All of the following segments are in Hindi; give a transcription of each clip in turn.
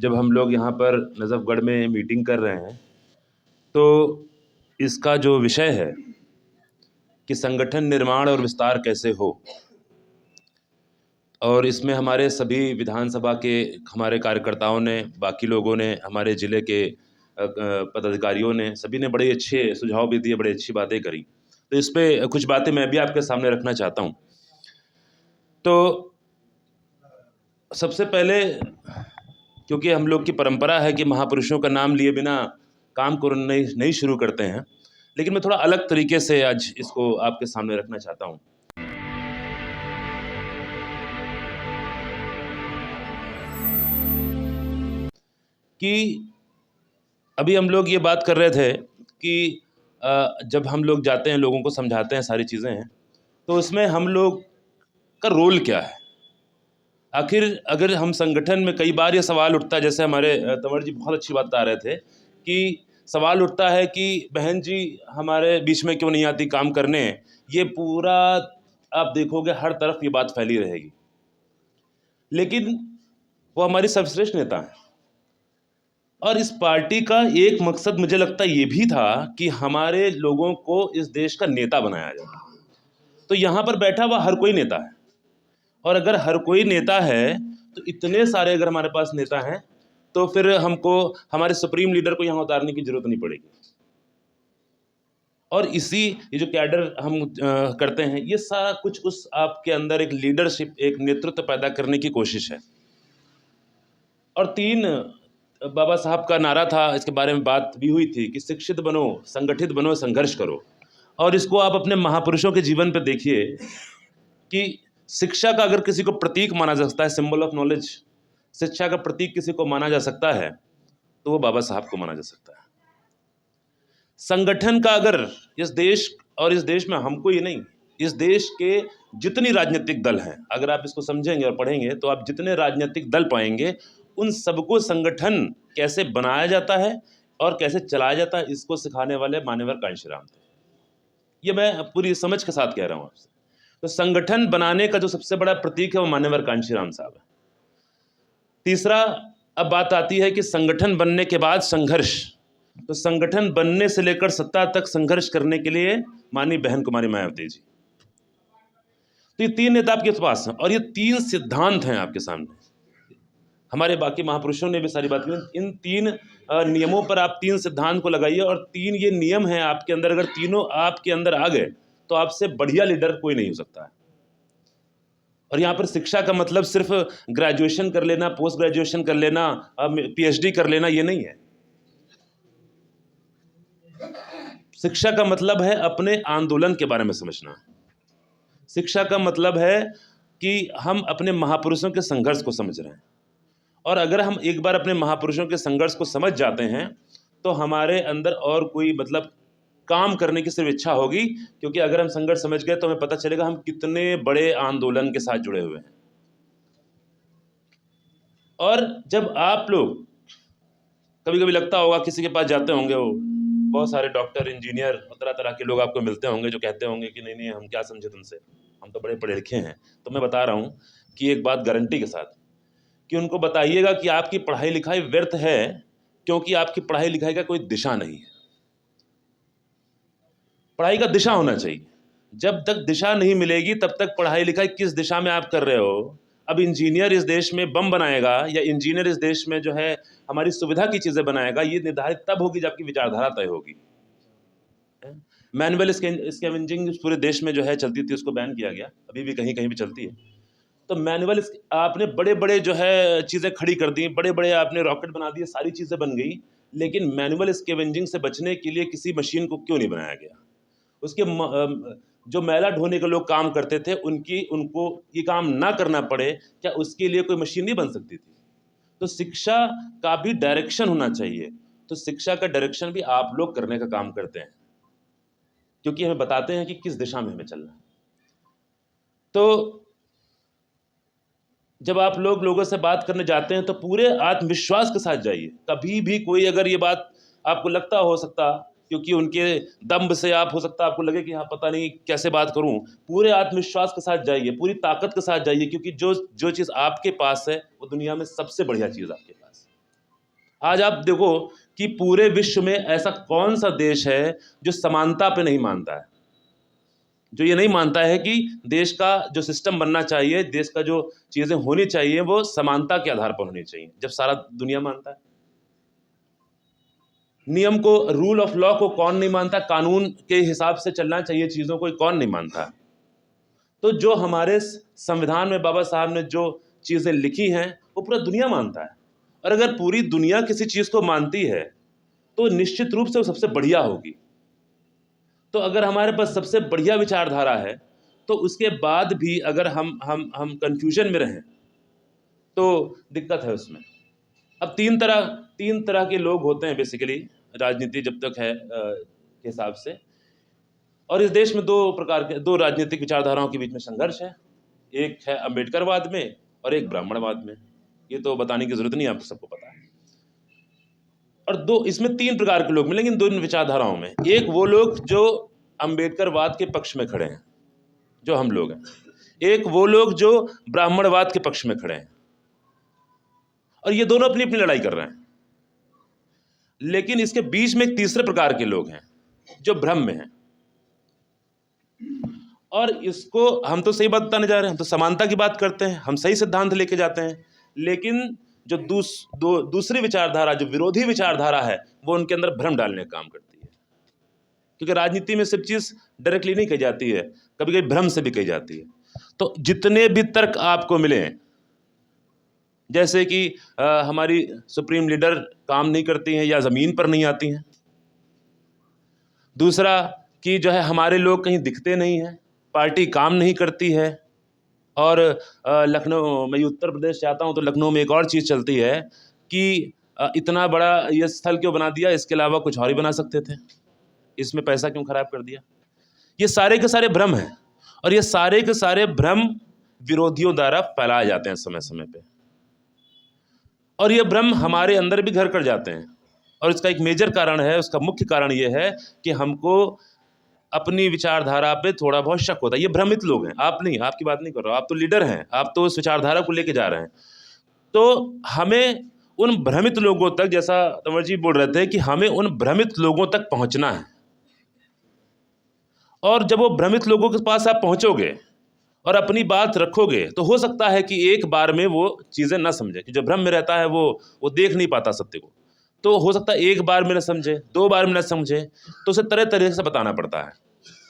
जब हम लोग यहाँ पर नजफ़गढ़ में मीटिंग कर रहे हैं तो इसका जो विषय है कि संगठन निर्माण और विस्तार कैसे हो, और इसमें हमारे सभी विधानसभा के हमारे कार्यकर्ताओं ने, बाकी लोगों ने, हमारे ज़िले के पदाधिकारियों ने, सभी ने बड़े अच्छे सुझाव भी दिए, बड़ी अच्छी बातें करी। तो इस पे कुछ बातें मैं भी आपके सामने रखना चाहता हूँ। तो सबसे पहले, क्योंकि हम लोग की परंपरा है कि महापुरुषों का नाम लिए बिना काम को नहीं शुरू करते हैं, लेकिन मैं थोड़ा अलग तरीके से आज इसको आपके सामने रखना चाहता हूँ। कि अभी हम लोग ये बात कर रहे थे कि जब हम लोग जाते हैं, लोगों को समझाते हैं, सारी चीज़ें हैं, तो उसमें हम लोग का रोल क्या है। आखिर अगर हम संगठन में, कई बार ये सवाल उठता है, जैसे हमारे तंवर जी बहुत अच्छी बात बता रहे थे कि सवाल उठता है कि बहन जी हमारे बीच में क्यों नहीं आती काम करने। ये पूरा आप देखोगे हर तरफ ये बात फैली रहेगी, लेकिन वो हमारी सर्वश्रेष्ठ नेता हैं। और इस पार्टी का एक मकसद मुझे लगता ये भी था कि हमारे लोगों को इस देश का नेता बनाया जाए। तो यहाँ पर बैठा हुआ हर कोई नेता है, और अगर हर कोई नेता है तो इतने सारे अगर हमारे पास नेता हैं तो फिर हमको हमारे सुप्रीम लीडर को यहाँ उतारने की जरूरत नहीं पड़ेगी। और ये जो कैडर हम करते हैं, ये सारा कुछ उस आपके अंदर एक लीडरशिप, एक नेतृत्व पैदा करने की कोशिश है। और 3 बाबा साहब का नारा था, इसके बारे में बात भी हुई थी कि शिक्षित बनो, संगठित बनो, संघर्ष करो। और इसको आप अपने महापुरुषों के जीवन पे देखिए कि शिक्षा का अगर किसी को प्रतीक माना जा सकता है, सिंबल ऑफ नॉलेज, शिक्षा का प्रतीक किसी को माना जा सकता है तो वो बाबा साहब को माना जा सकता है। संगठन का अगर इस देश में हमको ही नहीं, इस देश के जितनी राजनीतिक दल हैं, अगर आप इसको समझेंगे और पढ़ेंगे तो आप जितने राजनीतिक दल पाएंगे, उन सबको संगठन कैसे बनाया जाता है और कैसे चलाया जाता है, इसको सिखाने वाले मान्यवर कांशीराम थे। ये मैं पूरी समझ के साथ कह रहा हूँ आपसे। तो संगठन बनाने का जो सबसे बड़ा प्रतीक है वो मान्यवर कांशीराम साहब है। तीसरा, अब बात आती है कि संगठन बनने के बाद संघर्ष। तो संगठन बनने से लेकर सत्ता तक संघर्ष करने के लिए माननीय बहन कुमारी मायावती जी। तो ये 3 नेता आपके पास हैं और ये 3 सिद्धांत हैं आपके सामने। हमारे बाकी महापुरुषों ने भी सारी बात की। इन 3 नियमों पर आप 3 सिद्धांत को लगाइए, और 3 ये नियम हैं आपके अंदर, अगर तीनों आपके अंदर आ गए तो आपसे बढ़िया लीडर कोई नहीं हो सकता है। और यहाँ पर शिक्षा का मतलब सिर्फ ग्रेजुएशन कर लेना, पोस्ट ग्रेजुएशन कर लेना, पीएचडी कर लेना, ये नहीं है। शिक्षा का मतलब है अपने आंदोलन के बारे में समझना। शिक्षा का मतलब है कि हम अपने महापुरुषों के संघर्ष को समझ रहे हैं। और अगर हम एक बार अपने महापुरुषों के संघर्ष को समझ जाते हैं तो हमारे अंदर और कोई मतलब काम करने की सिर्फ इच्छा होगी, क्योंकि अगर हम संघर्ष समझ गए तो हमें पता चलेगा हम कितने बड़े आंदोलन के साथ जुड़े हुए हैं। और जब आप लोग, कभी कभी लगता होगा, किसी के पास जाते होंगे, वो बहुत सारे डॉक्टर, इंजीनियर, तरह तरह के लोग आपको मिलते होंगे जो कहते होंगे कि नहीं हम क्या समझे तुमसे, हम तो बड़े पढ़े लिखे हैं। तो मैं बता रहा हूँ कि एक बात गारंटी के साथ, कि उनको बताइएगा कि आपकी पढ़ाई लिखाई व्यर्थ है, क्योंकि आपकी पढ़ाई लिखाई का कोई दिशा नहीं है। पढ़ाई का दिशा होना चाहिए। जब तक दिशा नहीं मिलेगी तब तक पढ़ाई लिखाई किस दिशा में आप कर रहे हो। अब इंजीनियर इस देश में बम बनाएगा, या इंजीनियर इस देश में जो है हमारी सुविधा की चीजें बनाएगा, ये निर्धारित तब होगी जब आपकी विचारधारा तय होगी। मैनुअल स्कैवेंजिंग पूरे देश में जो है चलती थी, उसको बैन किया गया, अभी भी कहीं कहीं भी चलती है। तो मैनुअल आपने बड़े बड़े जो है चीज़ें खड़ी कर दी, बड़े बड़े आपने रॉकेट बना दिए, सारी चीज़ें बन गई, लेकिन मैनुअल स्कैवेंजिंग से बचने के लिए किसी मशीन को क्यों नहीं बनाया गया। उसके जो मैला ढोने के लोग काम करते थे, उनको ये काम ना करना पड़े, क्या उसके लिए कोई मशीन नहीं बन सकती थी। तो शिक्षा का भी डायरेक्शन होना चाहिए। तो शिक्षा का डायरेक्शन भी आप लोग करने का काम करते हैं, क्योंकि हमें बताते हैं कि किस दिशा में हमें चलना है। तो जब आप लोगों से बात करने जाते हैं तो पूरे आत्मविश्वास के साथ जाइए। कभी भी कोई अगर ये बात आपको लगता हो सकता, क्योंकि उनके दम्भ से आप हो सकता आपको लगे कि हाँ पता नहीं कैसे बात करूं, पूरे आत्मविश्वास के साथ जाइए, पूरी ताकत के साथ जाइए, क्योंकि जो चीज़ आपके पास है वो दुनिया में सबसे बढ़िया चीज़ आपके पास है। आज आप देखो कि पूरे विश्व में ऐसा कौन सा देश है जो समानता पे नहीं मानता है, जो ये नहीं मानता है कि देश का जो सिस्टम बनना चाहिए, देश का जो चीज़ें होनी चाहिए वो समानता के आधार पर होनी चाहिए, जब सारा दुनिया मानता है। नियम को, रूल ऑफ लॉ को कौन नहीं मानता, कानून के हिसाब से चलना चाहिए चीज़ों को, कौन नहीं मानता। तो जो हमारे संविधान में बाबा साहब ने जो चीज़ें लिखी हैं वो पूरा दुनिया मानता है, और अगर पूरी दुनिया किसी चीज़ को मानती है तो निश्चित रूप से वो सबसे बढ़िया होगी। तो अगर हमारे पास सबसे बढ़िया विचारधारा है तो उसके बाद भी अगर हम कंफ्यूजन में रहें तो दिक्कत है उसमें। अब तीन तरह के लोग होते हैं बेसिकली राजनीति जब तक है के हिसाब से, और इस देश में दो राजनीतिक विचारधाराओं के बीच में संघर्ष है। एक है अम्बेडकरवाद में और एक ब्राह्मणवाद में। ये तो बताने की जरूरत नहीं, आपको सबको पता है। और इसमें तीन प्रकार के लोग मिलेंगे इन दोनों विचारधाराओं में। एक वो लोग जो अम्बेडकरवाद के पक्ष में खड़े हैं, जो हम लोग हैं। एक वो लोग जो ब्राह्मणवाद के पक्ष में खड़े हैं, और ये दोनों अपनी अपनी लड़ाई कर रहे हैं। लेकिन इसके बीच में एक तीसरे प्रकार के लोग हैं जो भ्रम में हैं, और इसको हम तो सही बात बताने जा रहे हैं, हम तो समानता की बात करते हैं, हम सही सिद्धांत लेके जाते हैं। लेकिन जो दूसरी विचारधारा, जो विरोधी विचारधारा है, वो उनके अंदर भ्रम डालने का काम करती है। क्योंकि राजनीति में सब चीज़ डायरेक्टली नहीं कही जाती है, कभी कभी भ्रम से भी कही जाती है। तो जितने भी तर्क आपको मिले, जैसे कि हमारी सुप्रीम लीडर काम नहीं करती हैं या ज़मीन पर नहीं आती हैं, दूसरा कि जो है हमारे लोग कहीं दिखते नहीं हैं, पार्टी काम नहीं करती है, और लखनऊ, मैं उत्तर प्रदेश जाता हूँ तो लखनऊ में एक और चीज़ चलती है कि इतना बड़ा ये स्थल क्यों बना दिया, इसके अलावा कुछ और ही बना सकते थे, इसमें पैसा क्यों खराब कर दिया। ये सारे के सारे भ्रम हैं, और ये सारे के सारे भ्रम विरोधियों द्वारा फैलाए जाते हैं समय समय पे, और ये भ्रम हमारे अंदर भी घर कर जाते हैं। और इसका एक मेजर कारण है, उसका मुख्य कारण ये है कि हमको अपनी विचारधारा पे थोड़ा बहुत शक होता है। ये भ्रमित लोग हैं, आप नहीं, आपकी बात नहीं कर रहा हूँ, आप तो लीडर हैं, आप तो उस विचारधारा को लेके जा रहे हैं। तो हमें उन भ्रमित लोगों तक, जैसा तंवर जी बोल रहे थे कि हमें उन भ्रमित लोगों तक पहुंचना है, और जब वो भ्रमित लोगों के पास आप पहुंचोगे और अपनी बात रखोगे तो हो सकता है कि एक बार में वो चीज़ें ना समझे, कि जो भ्रम में रहता है वो देख नहीं पाता सत्य को। तो हो सकता है एक बार में न समझे, दो बार में न समझे, तो उसे तरह तरह से बताना पड़ता है।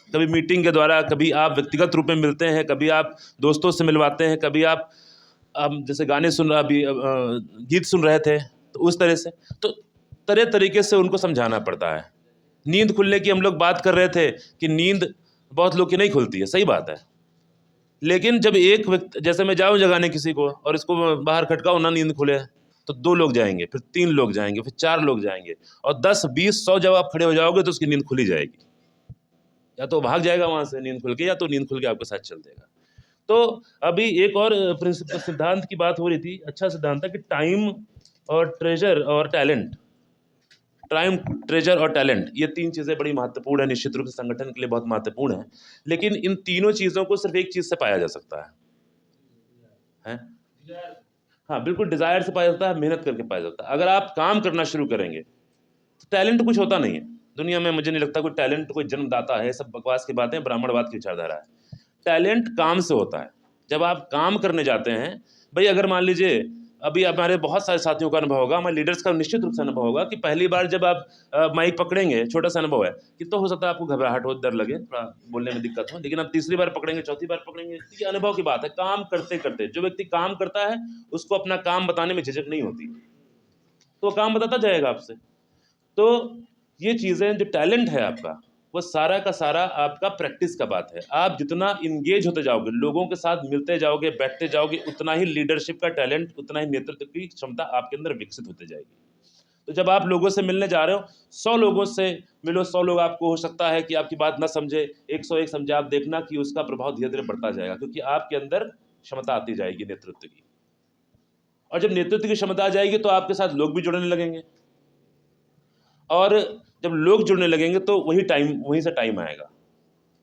कभी मीटिंग के द्वारा, कभी आप व्यक्तिगत रूप में मिलते हैं, कभी आप दोस्तों से मिलवाते हैं, कभी आप जैसे गाने सुन अभी गीत सुन रहे थे तो उस तरह से, तो तरह तरीके से उनको समझाना पड़ता है। नींद खुलने की हम लोग बात कर रहे थे कि नींद बहुत लोग की नहीं खुलती है, सही बात है। लेकिन जब एक व्यक्ति, जैसे मैं जाऊँ जगाने किसी को और इसको बाहर खटकाऊँ ना नींद खुले, तो 2 लोग जाएंगे, फिर 3 लोग जाएंगे, फिर 4 लोग जाएंगे, और 10, 20, 100 जब आप खड़े हो जाओगे तो उसकी नींद खुली जाएगी। या तो भाग जाएगा वहाँ से नींद खुल के, या तो नींद खुल के आपके साथ चल देगा। तो अभी एक और सिद्धांत की बात हो रही थी, अच्छा सिद्धांत था कि टाइम और ट्रेजर और टैलेंट। टाइम, ट्रेजर और टैलेंट, ये 3 चीज़ें बड़ी महत्वपूर्ण है, निश्चित रूप से संगठन के लिए बहुत महत्वपूर्ण है। लेकिन इन तीनों चीज़ों को सिर्फ एक चीज़ से पाया जा सकता है? हाँ बिल्कुल, डिज़ायर से पाया जाता है, मेहनत करके पाया जाता है। अगर आप काम करना शुरू करेंगे तो टैलेंट कुछ होता नहीं है दुनिया में, मुझे नहीं लगता कोई टैलेंट कोई जन्मदाता है, सब बकवास की बातें, ब्राह्मणवाद की विचारधारा है। टैलेंट काम से होता है, जब आप काम करने जाते हैं। भाई अगर मान लीजिए, अभी हमारे बहुत सारे साथियों का अनुभव होगा, हमारे लीडर्स का निश्चित रूप से अनुभव होगा कि पहली बार जब आप माइक पकड़ेंगे, छोटा सा अनुभव है कि तो हो सकता है आपको घबराहट हो, डर लगे, थोड़ा बोलने में दिक्कत हो, लेकिन आप तीसरी बार पकड़ेंगे, चौथी बार पकड़ेंगे, ये अनुभव की बात है। काम करते करते जो व्यक्ति काम करता है उसको अपना काम बताने में झिझक नहीं होती, तो वो काम बताता जाएगा आपसे। तो ये चीज़ें, जो टैलेंट है आपका, वो सारा का सारा आपका प्रैक्टिस का बात है। आप जितना इंगेज होते जाओगे, लोगों के साथ मिलते जाओगे, बैठते जाओगे, उतना ही लीडरशिप का टैलेंट, उतना ही नेतृत्व की क्षमता आपके अंदर विकसित होती जाएगी। तो जब आप लोगों से मिलने जा रहे हो, 100 लोगों से मिलो, 100 लोग आपको हो सकता है कि आपकी बात ना समझे, 101 समझे, आप देखना कि उसका प्रभाव धीरे धीरे बढ़ता जाएगा, क्योंकि आपके अंदर क्षमता आती जाएगी नेतृत्व की। और जब नेतृत्व की क्षमता आ जाएगी तो आपके साथ लोग भी जुड़ने लगेंगे, और जब लोग जुड़ने लगेंगे तो वहीं से टाइम आएगा।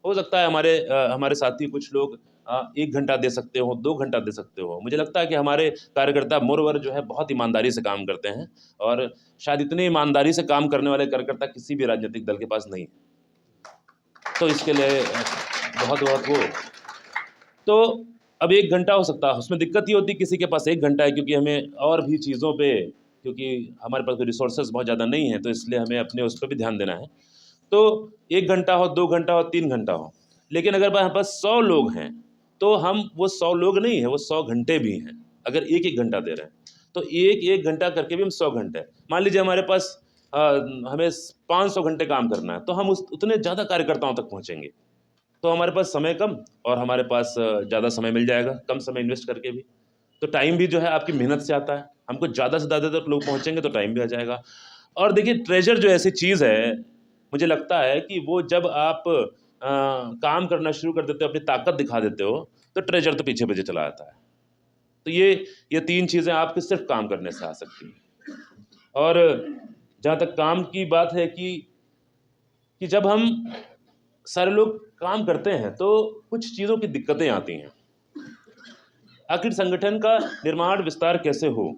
हो सकता है हमारे साथी कुछ लोग 1 घंटा दे सकते हो, 2 घंटा दे सकते हो। मुझे लगता है कि हमारे कार्यकर्ता मोरओवर जो है बहुत ईमानदारी से काम करते हैं, और शायद इतनी ईमानदारी से काम करने वाले कार्यकर्ता किसी भी राजनीतिक दल के पास नहीं है। तो इसके लिए बहुत बहुत वो तो अब 1 घंटा हो सकता है, उसमें दिक्कत ये होती है किसी के पास 1 घंटा है, क्योंकि हमें और भी चीज़ों पे, क्योंकि हमारे पास रिसोर्सेज बहुत ज़्यादा नहीं है, तो इसलिए हमें अपने उस पर भी ध्यान देना है। तो 1 घंटा हो, 2 घंटा हो, 3 घंटा हो, लेकिन अगर हमारे पास 100 लोग हैं तो हम वो 100 लोग नहीं है, वो 100 घंटे भी हैं। अगर एक एक घंटा दे रहे हैं तो एक एक घंटा करके भी हम 100 घंटे। मान लीजिए हमारे पास हमें 500 घंटे काम करना है, तो हम उस उतने ज़्यादा कार्यकर्ताओं तक पहुँचेंगे, तो हमारे पास समय कम और हमारे पास ज़्यादा समय मिल जाएगा, कम समय इन्वेस्ट करके भी। तो टाइम भी जो है आपकी मेहनत से आता है, हमको ज़्यादा से ज़्यादा तक लोग पहुँचेंगे तो टाइम भी आ जाएगा। और देखिए ट्रेजर जो ऐसी चीज़ है, मुझे लगता है कि वो जब आप काम करना शुरू कर देते हो, अपनी ताकत दिखा देते हो, तो ट्रेजर तो पीछे पीछे चला आता है। तो ये 3 चीज़ें आपके सिर्फ काम करने से आ सकती हैं। और जहाँ तक काम की बात है कि जब हम सारे लोग काम करते हैं तो कुछ चीज़ों की दिक्कतें आती हैं। आखिर संगठन का निर्माण विस्तार कैसे हो,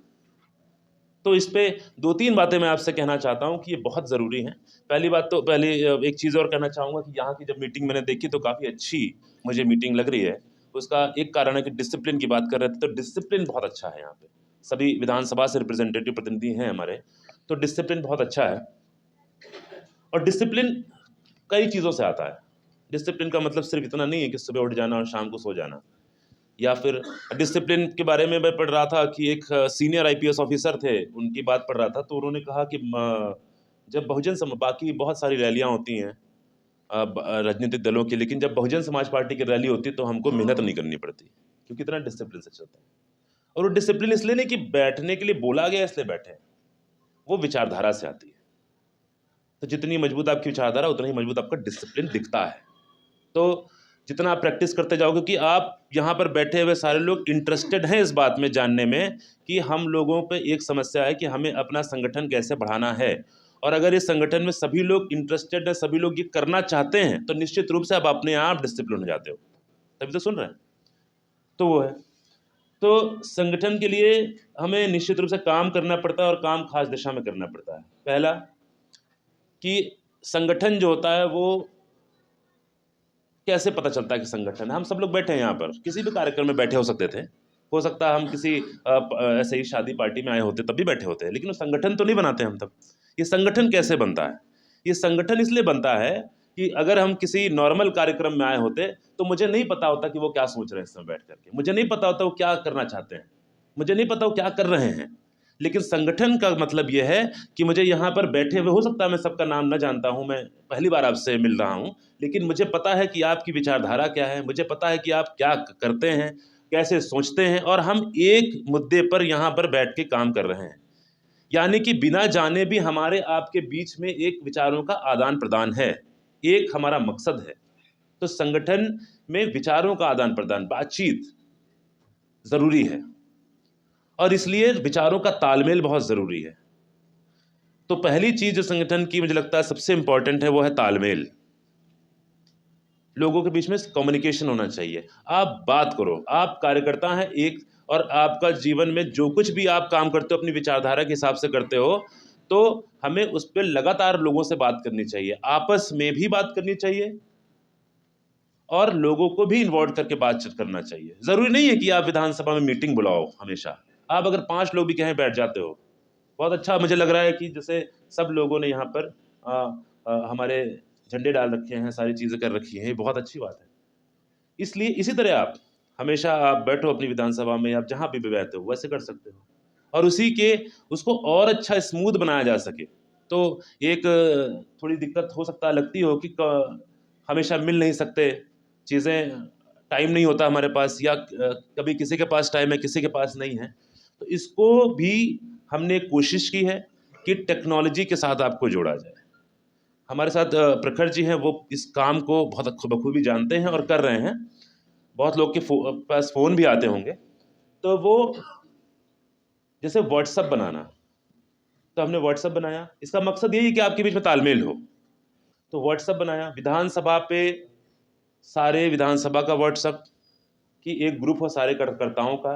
तो इस पे 2-3 बातें मैं आपसे कहना चाहता हूँ कि ये बहुत ज़रूरी हैं। पहली बात तो एक चीज़ और कहना चाहूँगा कि यहाँ की जब मीटिंग मैंने देखी तो काफ़ी अच्छी मुझे मीटिंग लग रही है। उसका एक कारण है कि डिसिप्लिन की बात कर रहे थे, तो डिसिप्लिन बहुत अच्छा है यहाँ पे। सभी विधानसभा से रिप्रेजेंटेटिव प्रतिनिधि हैं हमारे, तो डिसिप्लिन बहुत अच्छा है। और डिसिप्लिन कई चीज़ों से आता है। डिसिप्लिन का मतलब सिर्फ इतना नहीं है कि सुबह उठ जाना और शाम को सो जाना। या फिर डिसिप्लिन के बारे में मैं पढ़ रहा था कि एक सीनियर आईपीएस ऑफिसर थे, उनकी बात पढ़ रहा था, तो उन्होंने कहा कि जब बाकी बहुत सारी रैलियां होती हैं राजनीतिक दलों की, लेकिन जब बहुजन समाज पार्टी की रैली होती है तो हमको मेहनत नहीं करनी पड़ती, क्योंकि इतना डिसिप्लिन से चलता है। और वो डिसिप्लिन इसलिए नहीं कि बैठने के लिए बोला गया इसलिए बैठे, वो विचारधारा से आती है। तो जितनी मजबूत आपकी विचारधारा उतना ही मजबूत आपका डिसिप्लिन दिखता है। तो जितना आप प्रैक्टिस करते जाओगे कि आप यहाँ पर बैठे हुए सारे लोग इंटरेस्टेड हैं इस बात में जानने में कि हम लोगों पे एक समस्या है कि हमें अपना संगठन कैसे बढ़ाना है, और अगर इस संगठन में सभी लोग इंटरेस्टेड हैं, सभी लोग ये करना चाहते हैं, तो निश्चित रूप से आप अपने आप डिसिप्लिन हो जाते हो। तभी तो सुन रहे हैं। तो वो है, तो संगठन के लिए हमें निश्चित रूप से काम करना पड़ता है, और काम खास दिशा में करना पड़ता है। पहला कि संगठन जो होता है वो कैसे पता चलता है कि संगठन है। हम सब लोग बैठे हैं यहाँ पर, किसी भी कार्यक्रम में बैठे हो सकते थे, हो सकता है हम किसी ऐसे ही शादी पार्टी में आए होते तब भी बैठे होते हैं, लेकिन वो संगठन तो नहीं बनाते हम तब। ये संगठन कैसे बनता है? ये संगठन इसलिए बनता है कि अगर हम किसी नॉर्मल कार्यक्रम में आए होते तो मुझे नहीं पता होता कि वो क्या सोच रहे हैं इस समय बैठ करके, मुझे नहीं पता होता वो क्या करना चाहते हैं, मुझे नहीं पता वो क्या कर रहे हैं। लेकिन संगठन का मतलब यह है कि मुझे यहाँ पर बैठे हुए, हो सकता है मैं सबका नाम न जानता हूँ, मैं पहली बार आपसे मिल रहा हूँ, लेकिन मुझे पता है कि आपकी विचारधारा क्या है, मुझे पता है कि आप क्या करते हैं, कैसे सोचते हैं, और हम एक मुद्दे पर यहाँ पर बैठ के काम कर रहे हैं। यानी कि बिना जाने भी हमारे आपके बीच में एक विचारों का आदान प्रदान है, एक हमारा मकसद है। तो संगठन में विचारों का आदान प्रदान, बातचीत ज़रूरी है, और इसलिए विचारों का तालमेल बहुत ज़रूरी है। तो पहली चीज़ जो संगठन की मुझे लगता है सबसे इम्पॉर्टेंट है वो है तालमेल। लोगों के बीच में कम्युनिकेशन होना चाहिए। आप बात करो, आप कार्यकर्ता हैं एक, और आपका जीवन में जो कुछ भी आप काम करते हो अपनी विचारधारा के हिसाब से करते हो, तो हमें उस पर लगातार लोगों से बात करनी चाहिए, आपस में भी बात करनी चाहिए, और लोगों को भी इन्वॉल्व करके बातचीत करना चाहिए। ज़रूरी नहीं है कि आप विधानसभा में मीटिंग बुलाओ हमेशा, आप अगर 5 लोग भी कहीं बैठ जाते हो, बहुत अच्छा मुझे लग रहा है कि जैसे सब लोगों ने यहाँ पर हमारे झंडे डाल रखे हैं, सारी चीज़ें कर रखी हैं, ये बहुत अच्छी बात है। इसलिए इसी तरह आप हमेशा आप बैठो अपनी विधानसभा में, आप जहाँ भी बैठते हो वैसे कर सकते हो, और उसी के उसको और अच्छा स्मूथ बनाया जा सके। तो एक थोड़ी दिक्कत हो सकता है, लगती हो कि हमेशा मिल नहीं सकते, चीज़ें टाइम नहीं होता हमारे पास, या कभी किसी के पास टाइम है किसी के पास नहीं है, तो इसको भी हमने कोशिश की है कि टेक्नोलॉजी के साथ आपको जोड़ा जाए। हमारे साथ प्रखर जी हैं, वो इस काम को बहुत बखूबी जानते हैं और कर रहे हैं। बहुत लोग के पास फ़ोन भी आते होंगे, तो वो जैसे व्हाट्सअप बनाना, तो हमने व्हाट्सअप बनाया, इसका मकसद यही है कि आपके बीच में तालमेल हो। तो व्हाट्सअप बनाया, विधानसभा पे सारे विधानसभा का व्हाट्सअप, कि एक ग्रुप हो सारे कार्यकर्ताओं का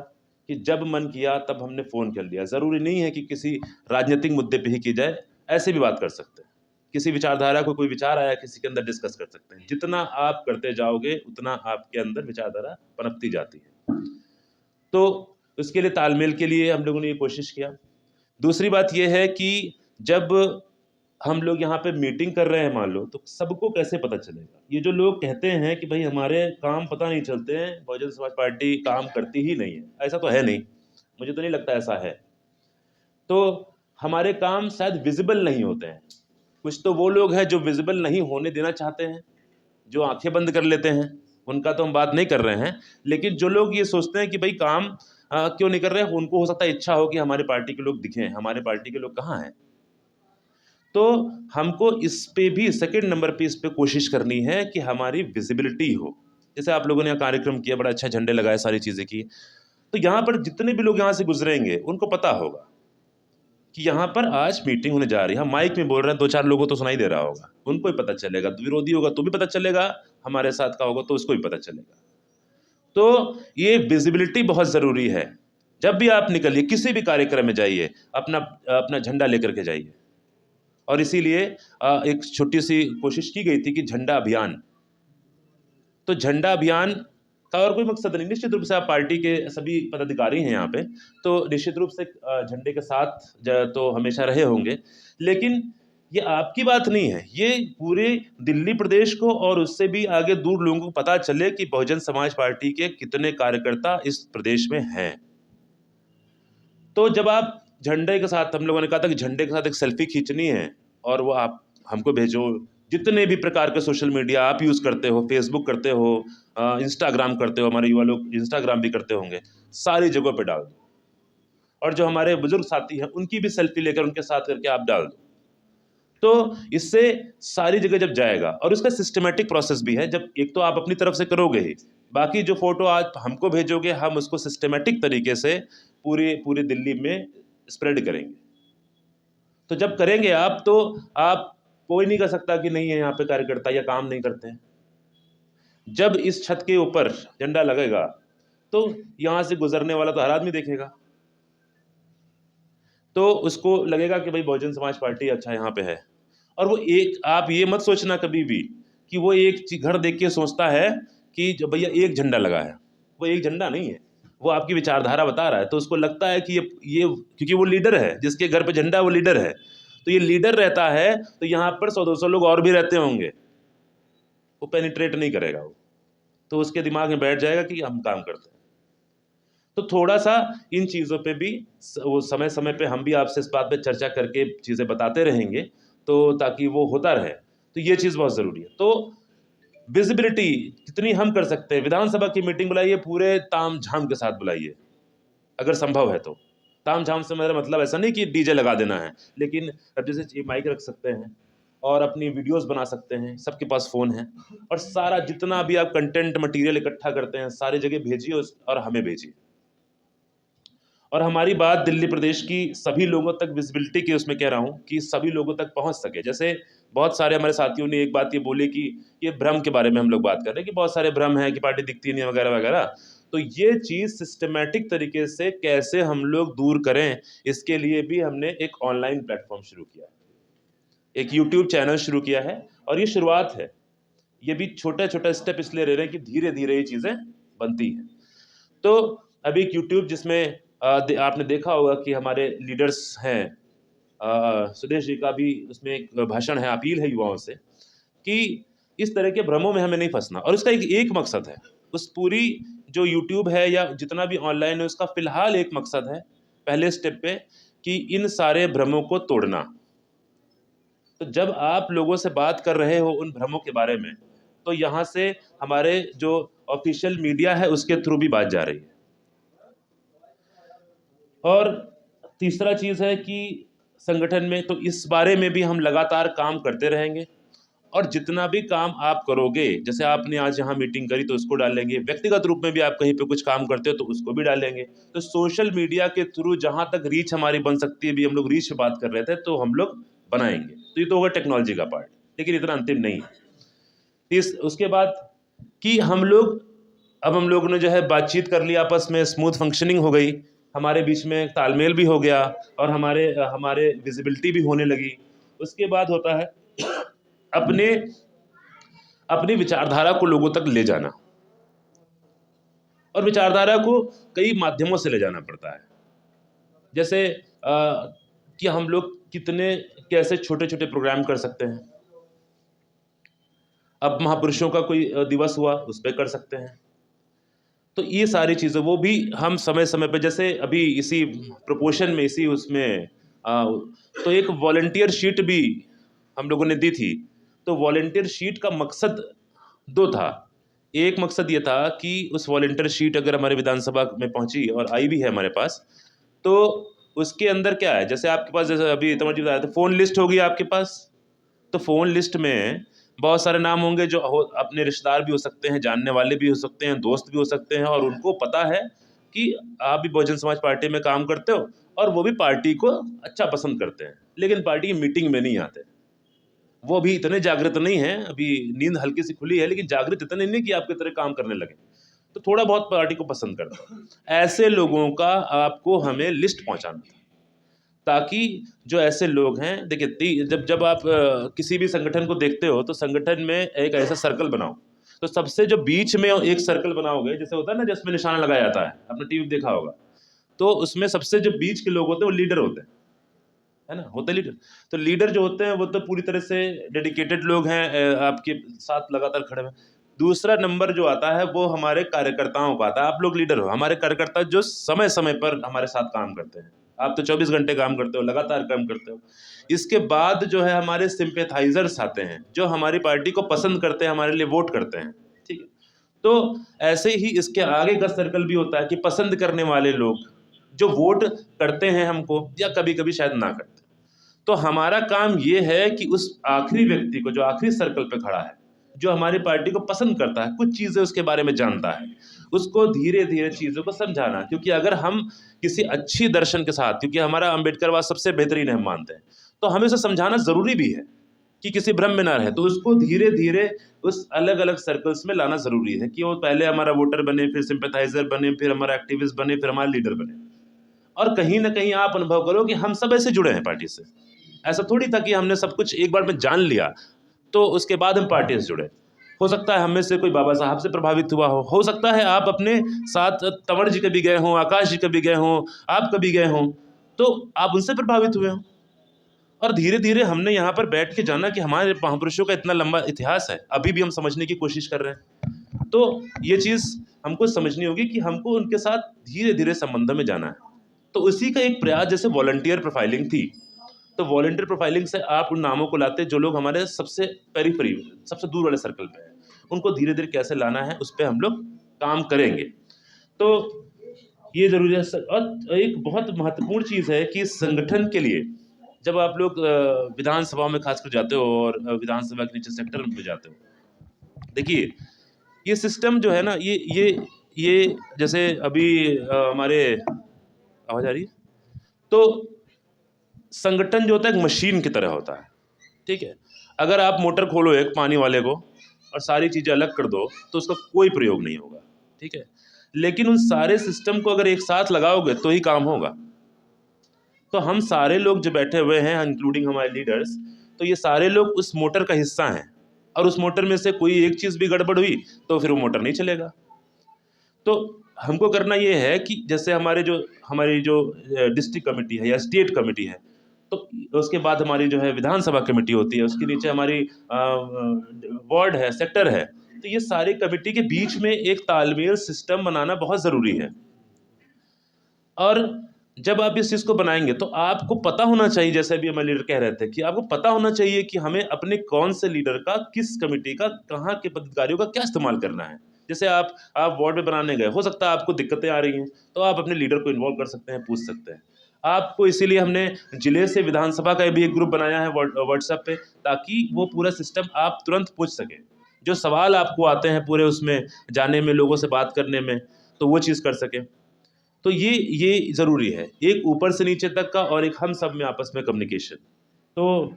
कि जब मन किया तब हमने फ़ोन कर लिया। ज़रूरी नहीं है कि किसी राजनीतिक मुद्दे पे ही की जाए, ऐसे भी बात कर सकते हैं। किसी विचारधारा को कोई विचार आया किसी के अंदर डिस्कस कर सकते हैं। जितना आप करते जाओगे उतना आपके अंदर विचारधारा पनपती जाती है। तो उसके लिए तालमेल के लिए हम लोगों ने ये कोशिश किया। दूसरी बात ये है कि जब हम लोग यहाँ पे मीटिंग कर रहे हैं मान लो, तो सबको कैसे पता चलेगा? ये जो लोग कहते हैं कि भाई हमारे काम पता नहीं चलते हैं, बहुजन समाज पार्टी काम करती ही नहीं है, ऐसा तो है नहीं, मुझे तो नहीं लगता ऐसा है। तो हमारे काम शायद विजिबल नहीं होते हैं। कुछ तो वो लोग हैं जो विजिबल नहीं होने देना चाहते हैं, जो आंखें बंद कर लेते हैं, उनका तो हम बात नहीं कर रहे हैं। लेकिन जो लोग ये सोचते हैं कि भाई काम क्यों नहीं कर रहे हैं, उनको हो सकता है इच्छा हो कि हमारे पार्टी के लोग दिखें, हमारे पार्टी के लोग कहाँ हैं। तो हमको इस पे भी सेकंड नंबर पे इस पे कोशिश करनी है कि हमारी विजिबिलिटी हो। जैसे आप लोगों ने यहाँ कार्यक्रम किया, बड़ा अच्छा झंडे लगाए, सारी चीज़ें की, तो यहाँ पर जितने भी लोग यहाँ से गुजरेंगे उनको पता होगा कि यहाँ पर आज मीटिंग होने जा रही है। हम माइक में बोल रहे हैं, 2-4 लोगों तो सुनाई दे रहा होगा, उनको भी पता चलेगा। विरोधी होगा तो भी पता चलेगा, हमारे साथ का होगा तो उसको भी पता चलेगा। तो ये विजिबिलिटी बहुत ज़रूरी है। जब भी आप निकलिए, किसी भी कार्यक्रम में जाइए, अपना अपना झंडा लेकर के जाइए। और इसीलिए एक छोटी सी कोशिश की गई थी कि झंडा अभियान। तो झंडा अभियान का और कोई मकसद नहीं, निश्चित रूप से आप पार्टी के सभी पदाधिकारी हैं यहाँ पे, तो निश्चित रूप से झंडे के साथ तो हमेशा रहे होंगे। लेकिन ये आपकी बात नहीं है, ये पूरे दिल्ली प्रदेश को और उससे भी आगे दूर लोगों को पता चले कि बहुजन समाज पार्टी के कितने कार्यकर्ता इस प्रदेश में हैं। तो जब आप झंडे के साथ, हम लोगों ने कहा था कि झंडे के साथ एक सेल्फी खींचनी है और वो आप हमको भेजो। जितने भी प्रकार के सोशल मीडिया आप यूज़ करते हो, फेसबुक करते हो, इंस्टाग्राम करते हो, हमारे युवा लोग इंस्टाग्राम भी करते होंगे, सारी जगहों पे डाल दो। और जो हमारे बुजुर्ग साथी हैं उनकी भी सेल्फी लेकर उनके साथ करके आप डाल दो। तो इससे सारी जगह जब जाएगा, और उसका सिस्टमेटिक प्रोसेस भी है। जब एक तो आप अपनी तरफ से करोगे ही, बाकी जो फोटो आज हमको भेजोगे, हम उसको सिस्टमेटिक तरीके से पूरी पूरी दिल्ली में स्प्रेड करेंगे। तो जब करेंगे आप, तो आप कोई नहीं कर सकता कि नहीं है यहाँ पे कार्यकर्ता या काम नहीं करते हैं। जब इस छत के ऊपर झंडा लगेगा तो यहाँ से गुजरने वाला तो हर आदमी देखेगा, तो उसको लगेगा कि भाई बहुजन समाज पार्टी अच्छा यहाँ पे है। और वो एक, आप ये मत सोचना कभी भी कि वो एक घर देख के सोचता है कि जो भैया एक झंडा लगा है, वो एक झंडा नहीं है, वो आपकी विचारधारा बता रहा है। तो उसको लगता है कि ये क्योंकि वो लीडर है, जिसके घर पे झंडा वो लीडर है, तो ये लीडर रहता है, तो यहाँ पर 100-200 लोग और भी रहते होंगे, वो पेनिट्रेट नहीं करेगा वो, तो उसके दिमाग में बैठ जाएगा कि हम काम करते हैं। तो थोड़ा सा इन चीज़ों पे भी वो समय समय पे हम भी आपसे इस बात पे चर्चा करके चीज़ें बताते रहेंगे, तो ताकि वो होता रहे। तो ये चीज़ बहुत ज़रूरी है। तो विजिबिलिटी जितनी हम कर सकते हैं, विधानसभा की मीटिंग बुलाइए, पूरे ताम झाम के साथ बुलाइए अगर संभव है तो। ताम झाम से मेरा मतलब ऐसा नहीं कि डीजे लगा देना है, लेकिन अब जैसे माइक रख सकते हैं और अपनी वीडियोस बना सकते हैं, सबके पास फ़ोन है, और सारा जितना भी आप कंटेंट मटेरियल इकट्ठा करते हैं सारी जगह भेजिए और हमें भेजिए। और हमारी बात दिल्ली प्रदेश की सभी लोगों तक विजिबिलिटी की, उसमें कह रहा हूँ कि सभी लोगों तक पहुँच सके। जैसे बहुत सारे हमारे साथियों ने एक बात ये बोली कि ये भ्रम के बारे में हम लोग बात कर रहे हैं कि बहुत सारे भ्रम हैं कि पार्टी दिखती नहीं वगैरह वगैरह। तो ये चीज़ सिस्टमेटिक तरीके से कैसे हम लोग दूर करें, इसके लिए भी हमने एक ऑनलाइन प्लेटफॉर्म शुरू किया है, एक यूट्यूब चैनल शुरू किया है। और ये शुरुआत है, ये भी छोटा छोटा स्टेप इसलिए ले रहे हैं कि धीरे धीरे ये चीज़ें बनती हैं। तो अभी एक यूट्यूब जिसमें आपने देखा होगा कि हमारे लीडर्स हैं, सुदेश जी का भी उसमें एक भाषण है, अपील है युवाओं से कि इस तरह के भ्रमों में हमें नहीं फंसना। और उसका एक मकसद है, उस पूरी जो यूट्यूब है या जितना भी ऑनलाइन है, उसका फिलहाल एक मकसद है पहले स्टेप पे कि इन सारे भ्रमों को तोड़ना। तो जब आप लोगों से बात कर रहे हो उन भ्रमों के बारे में, तो यहाँ से हमारे जो ऑफिशियल मीडिया है उसके थ्रू भी बात जा रही है। और तीसरा चीज़ है कि संगठन में, तो इस बारे में भी हम लगातार काम करते रहेंगे। और जितना भी काम आप करोगे, जैसे आपने आज यहाँ मीटिंग करी तो उसको डालेंगे, व्यक्तिगत रूप में भी आप कहीं पे कुछ काम करते हो तो उसको भी डालेंगे। तो सोशल मीडिया के थ्रू जहाँ तक रीच हमारी बन सकती है, भी हम लोग रीच पे बात कर रहे थे, तो हम लोग बनाएंगे। तो ये तो होगा टेक्नोलॉजी का पार्ट, लेकिन इतना अंतिम नहीं है। उसके बाद कि हम लोग अब हम लोगों ने जो है बातचीत कर लिया आपस में, स्मूथ फंक्शनिंग हो गई, हमारे बीच में तालमेल भी हो गया और हमारे हमारे विजिबिलिटी भी होने लगी। उसके बाद होता है अपने अपनी विचारधारा को लोगों तक ले जाना, और विचारधारा को कई माध्यमों से ले जाना पड़ता है। जैसे कि हम लोग कितने कैसे छोटे छोटे प्रोग्राम कर सकते हैं। अब महापुरुषों का कोई दिवस हुआ, उस पर कर सकते हैं। तो ये सारी चीज़ें वो भी हम समय समय पे, जैसे अभी इसी प्रपोशन में, इसी उसमें तो एक वॉलंटियर शीट भी हम लोगों ने दी थी। तो वॉलंटियर शीट का मकसद दो था। एक मकसद ये था कि उस वॉलंटियर शीट अगर हमारे विधानसभा में पहुंची और आई भी है हमारे पास, तो उसके अंदर क्या है, जैसे आपके पास, जैसे अभी तमर जी बताया था, फ़ोन लिस्ट होगी आपके पास। तो फ़ोन लिस्ट में बहुत सारे नाम होंगे जो अपने रिश्तेदार भी हो सकते हैं, जानने वाले भी हो सकते हैं, दोस्त भी हो सकते हैं, और उनको पता है कि आप भी बहुजन समाज पार्टी में काम करते हो और वो भी पार्टी को अच्छा पसंद करते हैं, लेकिन पार्टी की मीटिंग में नहीं आते। वो भी इतने जागृत नहीं हैं, अभी नींद हल्की सी खुली है, लेकिन जागृत इतने नहीं कि आपकी तरह काम करने लगे, तो थोड़ा बहुत पार्टी को पसंद करते हैं। ऐसे लोगों का आपको हमें लिस्ट पहुंचाना था, ताकि जो ऐसे लोग हैं, देखिए जब जब आप किसी भी संगठन को देखते हो तो संगठन में एक ऐसा सर्कल बनाओ। तो सबसे जो बीच में एक सर्कल बनाओगे, जैसे होता है ना जिसमें निशाना लगाया जाता है, आपने टीवी देखा होगा, तो उसमें सबसे जो बीच के लोग होते हैं वो लीडर होते हैं, है ना, होते लीडर। तो लीडर जो होते हैं वो तो पूरी तरह से डेडिकेटेड लोग हैं, आपके साथ लगातार खड़े हैं। दूसरा नंबर जो आता है वो हमारे कार्यकर्ताओं का आता है। आप लोग लीडर हो, हमारे कार्यकर्ता जो समय समय पर हमारे साथ काम करते हैं। आप तो 24 घंटे काम करते हो, लगातार काम करते हो। इसके बाद जो है हमारे सिंपैथाइजर्स आते हैं, जो हमारी पार्टी को पसंद करते हैं, हमारे लिए वोट करते हैं, ठीक है। तो ऐसे ही इसके आगे का सर्कल भी होता है कि पसंद करने वाले लोग जो वोट करते हैं हमको, या कभी कभी शायद ना करते। तो हमारा काम ये है कि उस आखिरी व्यक्ति को, जो आखिरी सर्कल पे खड़ा है, जो हमारी पार्टी को पसंद करता है, कुछ चीज़ें उसके बारे में जानता है, उसको धीरे धीरे चीज़ों को समझाना। क्योंकि अगर हम किसी अच्छी दर्शन के साथ, क्योंकि हमारा अम्बेडकरवाद सबसे बेहतरीन है हम मानते हैं, तो हमें उसे समझाना ज़रूरी भी है कि किसी भ्रम में ना रहे। तो उसको धीरे धीरे उस अलग अलग सर्कल्स में लाना ज़रूरी है कि वो पहले हमारा वोटर बने, फिर सिंपैथाइजर बने, फिर हमारा एक्टिविस्ट बने, फिर हमारा लीडर बने। और कहीं ना कहीं आप अनुभव करो कि हम सब ऐसे जुड़े हैं पार्टी से। ऐसा थोड़ी था कि हमने सब कुछ एक बार में जान लिया तो उसके बाद हम पार्टी से जुड़े। हो सकता है हमें से कोई बाबा साहब से प्रभावित हुआ हो सकता है आप अपने साथ तंवर जी कभी गए हों, आकाश जी कभी गए हों, आप कभी गए हों, तो आप उनसे प्रभावित हुए हों। और धीरे धीरे हमने यहाँ पर बैठ के जाना कि हमारे महापुरुषों का इतना लंबा इतिहास है, अभी भी हम समझने की कोशिश कर रहे हैं। तो ये चीज़ हमको समझनी होगी कि हमको उनके साथ धीरे धीरे संबंध में जाना है। तो उसी का एक प्रयास, जैसे वॉलंटियर प्रोफाइलिंग थी, तो वॉलंटियर प्रोफाइलिंग से आप उन नामों को लाते जो लोग हमारे सबसे पेरिफेरी, सबसे दूर वाले सर्कल पे हैं, उनको धीरे धीरे कैसे लाना है उस पर हम लोग काम करेंगे। तो ये ज़रूरी है और एक बहुत महत्वपूर्ण चीज़ है कि संगठन के लिए जब आप लोग विधानसभा में खासकर जाते हो और विधानसभा के नीचे सेक्टर में जाते हो, देखिए ये सिस्टम जो है ना, ये जैसे अभी हमारे आवाज़ आ रही है, तो संगठन जो होता है एक मशीन की तरह होता है, ठीक है। अगर आप मोटर खोलो एक पानी वाले को और सारी चीज़ें अलग कर दो तो उसका कोई प्रयोग नहीं होगा, ठीक है। लेकिन उन सारे सिस्टम को अगर एक साथ लगाओगे तो ही काम होगा। तो हम सारे लोग जो बैठे हुए हैं, इंक्लूडिंग हमारे लीडर्स, तो ये सारे लोग उस मोटर का हिस्सा हैं, और उस मोटर में से कोई एक चीज़ भी गड़बड़ हुई तो फिर वो मोटर नहीं चलेगा। तो हमको करना ये है कि जैसे हमारी जो डिस्ट्रिक्ट कमेटी है या स्टेट कमेटी है, तो उसके बाद हमारी जो है विधानसभा कमेटी होती है, उसके नीचे हमारी वार्ड है, सेक्टर है। तो ये सारी कमेटी के बीच में एक तालमेल सिस्टम बनाना बहुत ज़रूरी है। और जब आप इस चीज़ को बनाएंगे तो आपको पता होना चाहिए, जैसे अभी हमारे लीडर कह रहे थे, कि आपको पता होना चाहिए कि हमें अपने कौन से लीडर का, किस कमेटी का, कहाँ के पदाधिकारियों का क्या इस्तेमाल करना है। जैसे आप वार्ड में बनाने गए, हो सकता है आपको दिक्कतें आ रही हैं, तो आप अपने लीडर को इन्वॉल्व कर सकते हैं, पूछ सकते हैं। आपको इसीलिए हमने जिले से विधानसभा का भी एक ग्रुप बनाया है व्हाट्सएप पे, ताकि वो पूरा सिस्टम आप तुरंत पूछ सकें। जो सवाल आपको आते हैं पूरे उसमें जाने में, लोगों से बात करने में, तो वो चीज़ कर सकें। तो ये ज़रूरी है, एक ऊपर से नीचे तक का और एक हम सब में आपस में कम्युनिकेशन। तो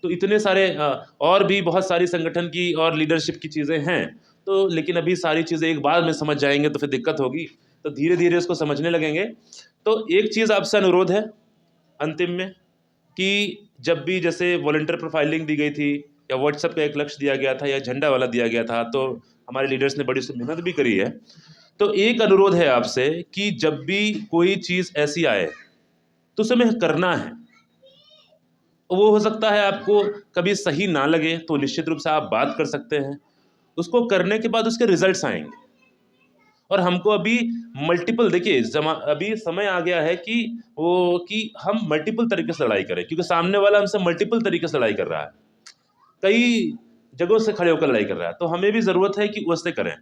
तो इतने सारे और भी बहुत सारी संगठन की और लीडरशिप की चीज़ें हैं। तो लेकिन अभी सारी चीज़ें एक बार में समझ जाएंगे तो फिर दिक्कत होगी, तो धीरे धीरे इसको समझने लगेंगे। तो एक चीज़ आपसे अनुरोध है अंतिम में कि जब भी जैसे वॉलंटियर प्रोफाइलिंग दी गई थी या व्हाट्सएप का एक लक्ष्य दिया गया था या झंडा वाला दिया गया था, तो हमारे लीडर्स ने बड़ी सी मेहनत भी करी है। तो एक अनुरोध है आपसे कि जब भी कोई चीज़ ऐसी आए तो उसे हमें करना है। वो हो सकता है आपको कभी सही ना लगे तो निश्चित रूप से आप बात कर सकते हैं, उसको करने के बाद उसके रिजल्ट्स आएंगे। और हमको अभी मल्टीपल, देखिए अभी समय आ गया है कि हम मल्टीपल तरीके से लड़ाई करें, क्योंकि सामने वाला हमसे मल्टीपल तरीके से लड़ाई कर रहा है, कई जगहों से खड़े होकर लड़ाई कर रहा है, तो हमें भी ज़रूरत है कि वैसे करें।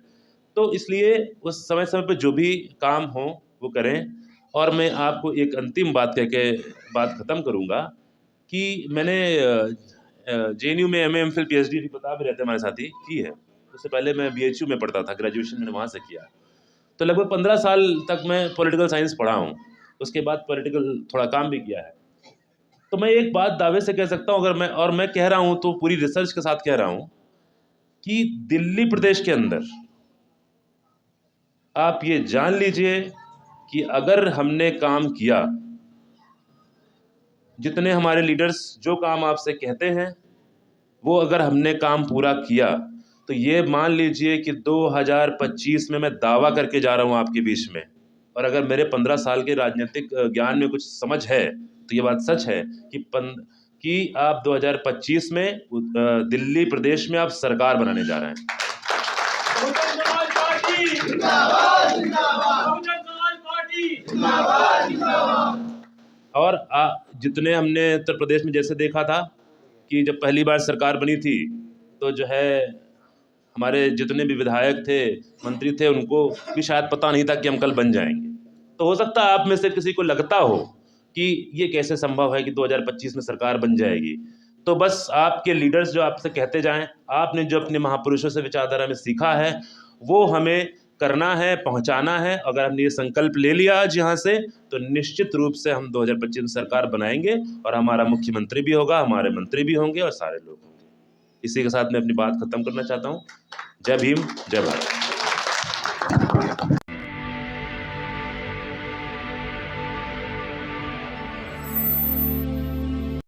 तो इसलिए उस समय समय पर जो भी काम हो वो करें। और मैं आपको एक अंतिम बात कह के बात ख़त्म करूँगा कि मैंने JNU में MA MPhil PhD भी बता भी रहते हमारे साथी की है। उससे पहले मैं BHU में पढ़ता था, ग्रेजुएशन मैंने वहाँ से किया। तो लगभग 15 साल तक मैं पॉलिटिकल साइंस पढ़ा हूँ, उसके बाद पॉलिटिकल थोड़ा काम भी किया है। तो मैं एक बात दावे से कह सकता हूँ, अगर मैं कह रहा हूँ तो पूरी रिसर्च के साथ कह रहा हूँ कि दिल्ली प्रदेश के अंदर आप ये जान लीजिए कि अगर हमने काम किया, जितने हमारे लीडर्स जो काम आपसे कहते हैं वो अगर हमने काम पूरा किया, तो ये मान लीजिए कि 2025 में मैं दावा करके जा रहा हूँ आपके बीच में, और अगर मेरे 15 साल के राजनीतिक ज्ञान में कुछ समझ है तो ये बात सच है कि आप 2025 में दिल्ली प्रदेश में आप सरकार बनाने जा रहे हैं। और जितने हमने उत्तर प्रदेश में जैसे देखा था कि जब पहली बार सरकार बनी थी तो जो है हमारे जितने भी विधायक थे, मंत्री थे, उनको भी शायद पता नहीं था कि हम कल बन जाएंगे। तो हो सकता है आप में से किसी को लगता हो कि ये कैसे संभव है कि 2025 में सरकार बन जाएगी। तो बस आपके लीडर्स जो आपसे कहते जाएं, आपने जो अपने महापुरुषों से विचारधारा में सीखा है वो हमें करना है, पहुंचाना है। अगर हमने ये संकल्प ले लिया आज यहाँ से तो निश्चित रूप से हम 2025 में सरकार बनाएंगे और हमारा मुख्यमंत्री भी होगा, हमारे मंत्री भी होंगे और सारे लोग होंगे। इसी के साथ मैं अपनी बात खत्म करना चाहता हूँ। जय भीम, जय भारत।